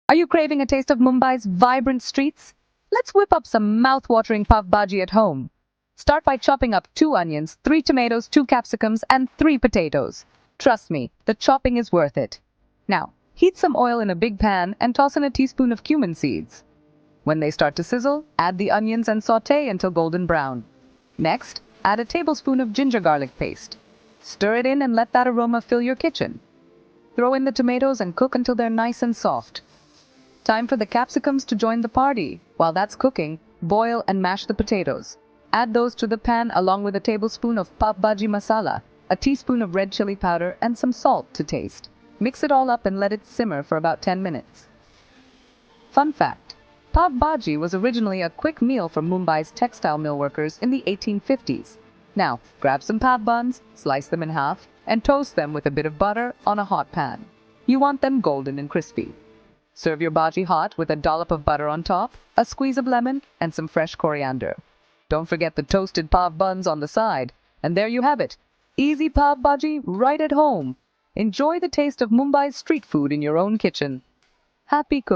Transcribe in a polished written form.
Are you craving a taste of Mumbai's vibrant streets? Let's whip up some mouth-watering Pav Bhaji at home. Start by chopping up 2 onions, 3 tomatoes, 2 capsicums, and 3 potatoes. Trust me, the chopping is worth it. Now, heat some oil in a big pan and toss in a teaspoon of cumin seeds. When they start to sizzle, add the onions and sauté until golden brown. Next, add a tablespoon of ginger garlic paste. Stir it in and let that aroma fill your kitchen. Throw in the tomatoes and cook until they're nice and soft. Time for the capsicums to join the party. While that's cooking, boil and mash the potatoes. Add those to the pan along with a tablespoon of Pav Bhaji masala, a teaspoon of red chili powder, and some salt to taste. Mix it all up and let it simmer for about 10 minutes. Fun fact: Pav Bhaji was originally a quick meal for Mumbai's textile mill workers in the 1850s. Now, grab some pav buns, slice them in half, and toast them with a bit of butter on a hot pan. You want them golden and crispy. Serve your bhaji hot with a dollop of butter on top, a squeeze of lemon, and some fresh coriander. Don't forget the toasted pav buns on the side. And there you have it. Easy pav bhaji right at home. Enjoy the taste of Mumbai's street food in your own kitchen. Happy cooking!